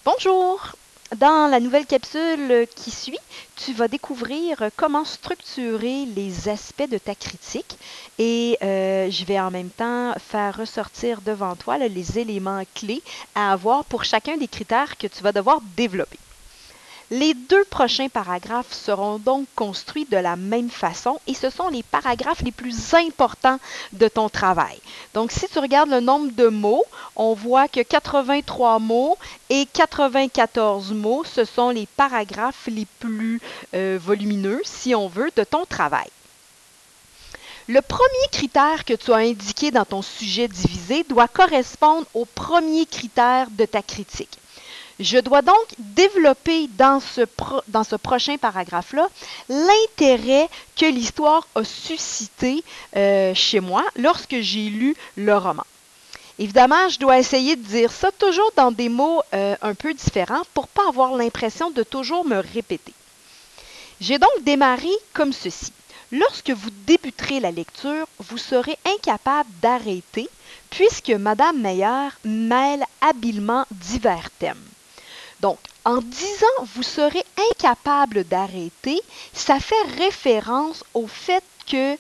Bonjour! Dans la nouvelle capsule qui suit, tu vas découvrir comment structurer les aspects de ta critique et je vais en même temps faire ressortir devant toi là, les éléments clés à avoir pour chacun des critères que tu vas devoir développer. Les deux prochains paragraphes seront donc construits de la même façon et ce sont les paragraphes les plus importants de ton travail. Donc, si tu regardes le nombre de mots, on voit que 83 mots et 94 mots, ce sont les paragraphes les plus volumineux, si on veut, de ton travail. Le premier critère que tu as indiqué dans ton sujet divisé doit correspondre au premier critère de ta critique. Je dois donc développer dans ce prochain paragraphe-là l'intérêt que l'histoire a suscité chez moi lorsque j'ai lu le roman. Évidemment, je dois essayer de dire ça toujours dans des mots un peu différents pour ne pas avoir l'impression de toujours me répéter. J'ai donc démarré comme ceci. Lorsque vous débuterez la lecture, vous serez incapable d'arrêter puisque Madame Meyer mêle habilement divers thèmes. Donc, en disant vous serez incapable d'arrêter, ça fait référence au fait que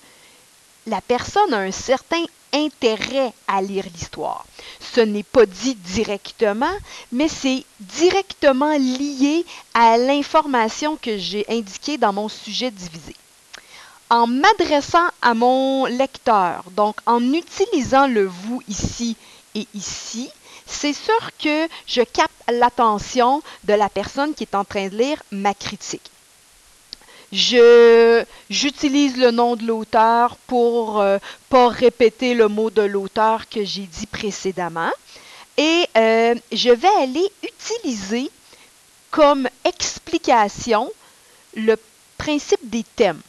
la personne a un certain intérêt à lire l'histoire. Ce n'est pas dit directement, mais c'est directement lié à l'information que j'ai indiquée dans mon sujet divisé. En m'adressant à mon lecteur, donc en utilisant le vous ici et ici, c'est sûr que je capte l'attention de la personne qui est en train de lire ma critique. J'utilise le nom de l'auteur pour pas répéter le mot de l'auteur que j'ai dit précédemment. Et je vais aller utiliser comme explication le principe des thèmes.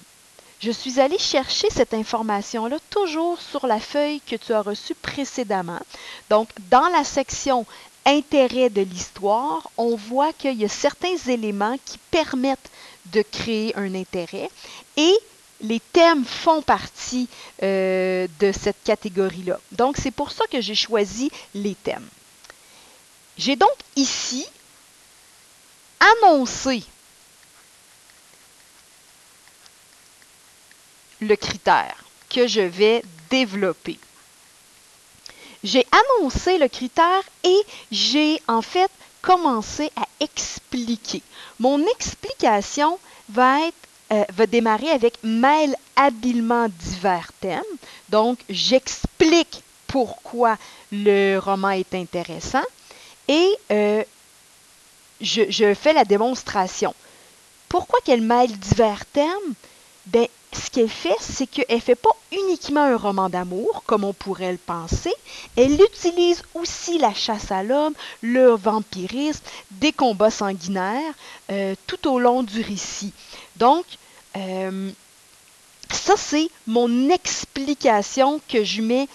Je suis allée chercher cette information-là toujours sur la feuille que tu as reçue précédemment. Donc, dans la section intérêt de l'histoire, on voit qu'il y a certains éléments qui permettent de créer un intérêt et les thèmes font partie de cette catégorie-là. Donc, c'est pour ça que j'ai choisi les thèmes. J'ai donc ici annoncé le critère que je vais développer. J'ai annoncé le critère et j'ai en fait commencé à expliquer. Mon explication va démarrer avec mêle habilement divers thèmes. Donc, j'explique pourquoi le roman est intéressant et je fais la démonstration. Pourquoi qu'elle mêle divers thèmes? Ben, ce qu'elle fait, c'est qu'elle ne fait pas uniquement un roman d'amour, comme on pourrait le penser. Elle utilise aussi la chasse à l'homme, le vampirisme, des combats sanguinaires tout au long du récit. Donc, ça, c'est mon explication que je mets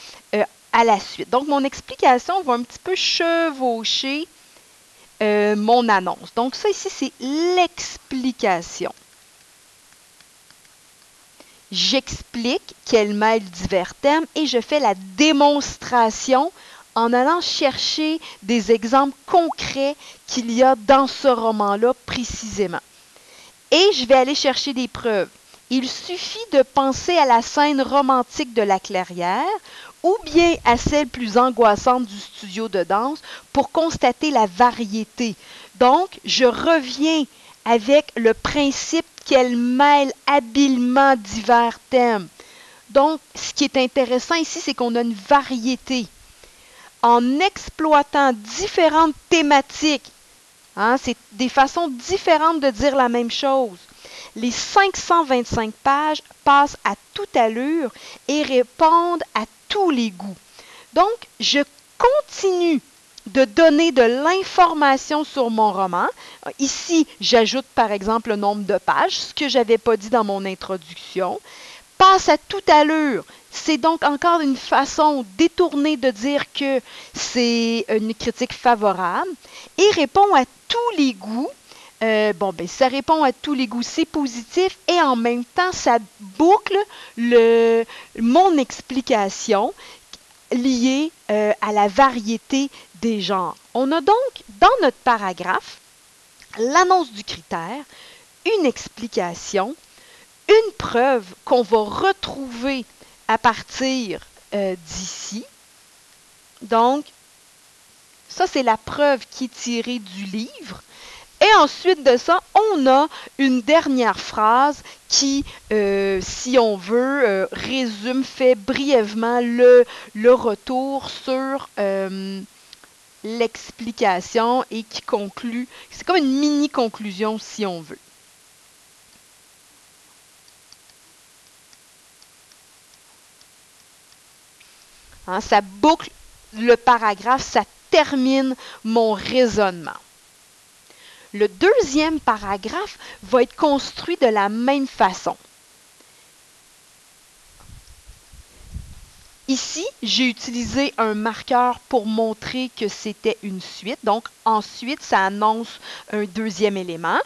à la suite. Donc, mon explication va un petit peu chevaucher mon annonce. Donc, ça ici, c'est l'explication. J'explique qu'elle mêle divers thèmes et je fais la démonstration en allant chercher des exemples concrets qu'il y a dans ce roman-là précisément. Et je vais aller chercher des preuves. Il suffit de penser à la scène romantique de la clairière ou bien à celle plus angoissante du studio de danse pour constater la variété. Donc, je reviens avec le principe qu'elle mêle habilement divers thèmes. Donc, ce qui est intéressant ici, c'est qu'on a une variété. En exploitant différentes thématiques, c'est des façons différentes de dire la même chose. Les 525 pages passent à toute allure et répondent à tous les goûts. Donc, je continue de donner de l'information sur mon roman. Ici, j'ajoute par exemple le nombre de pages, ce que je n'avais pas dit dans mon introduction. Passe à toute allure. C'est donc encore une façon détournée de dire que c'est une critique favorable et répond à tous les goûts. Ça répond à tous les goûts, c'est positif et en même temps, ça boucle mon explication lié à la variété des genres. On a donc dans notre paragraphe l'annonce du critère, une explication, une preuve qu'on va retrouver à partir d'ici. Donc, ça, c'est la preuve qui est tirée du livre. Et ensuite de ça, on a une dernière phrase qui, si on veut, résume, fait brièvement le retour sur l'explication et qui conclut. C'est comme une mini-conclusion, si on veut. Hein, ça boucle le paragraphe, ça termine mon raisonnement. Le deuxième paragraphe va être construit de la même façon. Ici, j'ai utilisé un marqueur pour montrer que c'était une suite. Donc, ensuite, ça annonce un deuxième élément.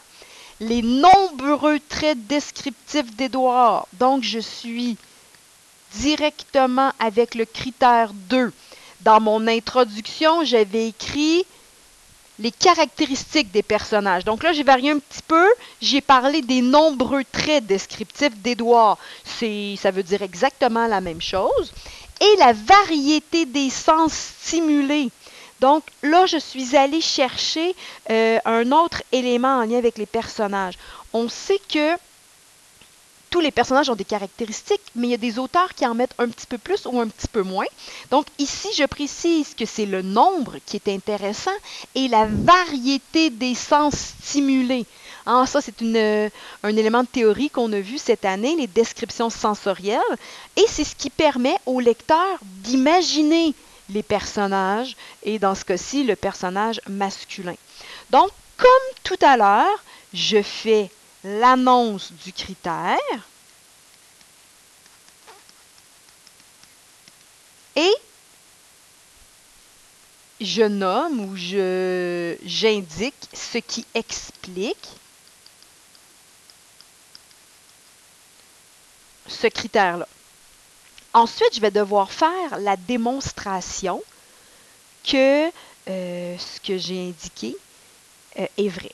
Les nombreux traits descriptifs d'Édouard. Donc, je suis directement avec le critère 2. Dans mon introduction, j'avais écrit les caractéristiques des personnages. Donc là, j'ai varié un petit peu. J'ai parlé des nombreux traits descriptifs d'Édouard. Ça veut dire exactement la même chose. Et la variété des sens stimulés. Donc là, je suis allée chercher un autre élément en lien avec les personnages. On sait que tous les personnages ont des caractéristiques, mais il y a des auteurs qui en mettent un petit peu plus ou un petit peu moins. Donc ici, je précise que c'est le nombre qui est intéressant et la variété des sens stimulés. Ah, ça, c'est un élément de théorie qu'on a vu cette année, les descriptions sensorielles. Et c'est ce qui permet au lecteur d'imaginer les personnages, et dans ce cas-ci, le personnage masculin. Donc, comme tout à l'heure, je fais l'annonce du critère et je nomme ou j'indique ce qui explique ce critère-là. Ensuite, je vais devoir faire la démonstration que ce que j'ai indiqué est vrai.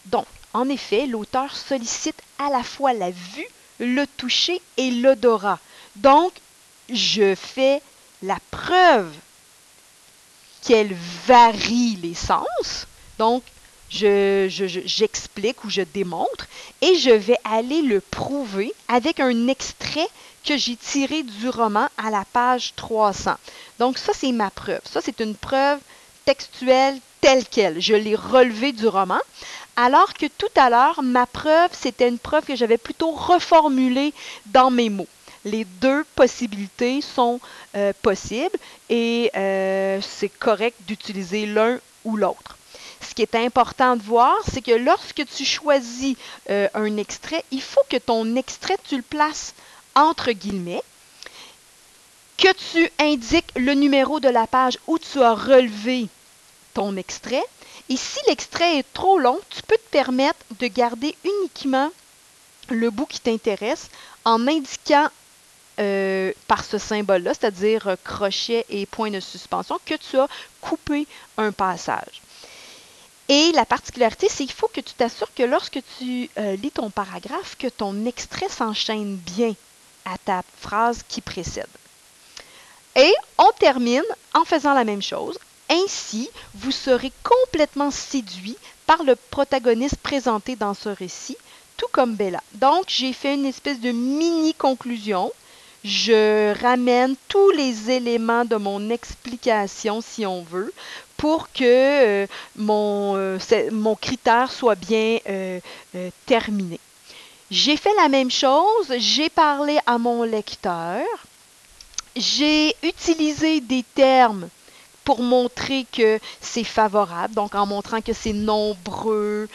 Donc, en effet, l'auteur sollicite à la fois la vue, le toucher et l'odorat. Donc, je fais la preuve qu'elle varie les sens. Donc, j'explique ou je démontre et je vais aller le prouver avec un extrait que j'ai tiré du roman à la page 300. Donc, ça, c'est ma preuve. Ça, c'est une preuve textuelle telle quelle. Je l'ai relevée du roman. Alors que tout à l'heure, ma preuve, c'était une preuve que j'avais plutôt reformulée dans mes mots. Les deux possibilités sont possibles et c'est correct d'utiliser l'un ou l'autre. Ce qui est important de voir, c'est que lorsque tu choisis un extrait, il faut que ton extrait, tu le places entre guillemets, que tu indiques le numéro de la page où tu as relevé ton extrait. Et si l'extrait est trop long, tu peux te permettre de garder uniquement le bout qui t'intéresse en indiquant par ce symbole-là, c'est-à-dire crochet et point de suspension, que tu as coupé un passage. Et la particularité, c'est qu'il faut que tu t'assures que lorsque tu lis ton paragraphe, que ton extrait s'enchaîne bien à ta phrase qui précède. Et on termine en faisant la même chose. Ainsi, vous serez complètement séduit par le protagoniste présenté dans ce récit, tout comme Bella. Donc, j'ai fait une espèce de mini-conclusion. Je ramène tous les éléments de mon explication, si on veut, pour que mon critère soit bien terminé. J'ai fait la même chose, j'ai parlé à mon lecteur, j'ai utilisé des termes pour montrer que c'est favorable, donc en montrant que c'est nombreux,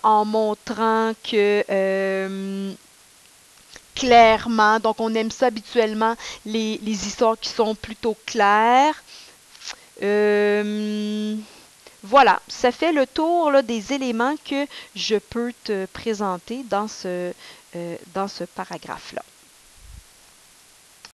en montrant que clairement, donc on aime ça habituellement, les histoires qui sont plutôt claires. Voilà, ça fait le tour là, des éléments que je peux te présenter dans ce paragraphe-là.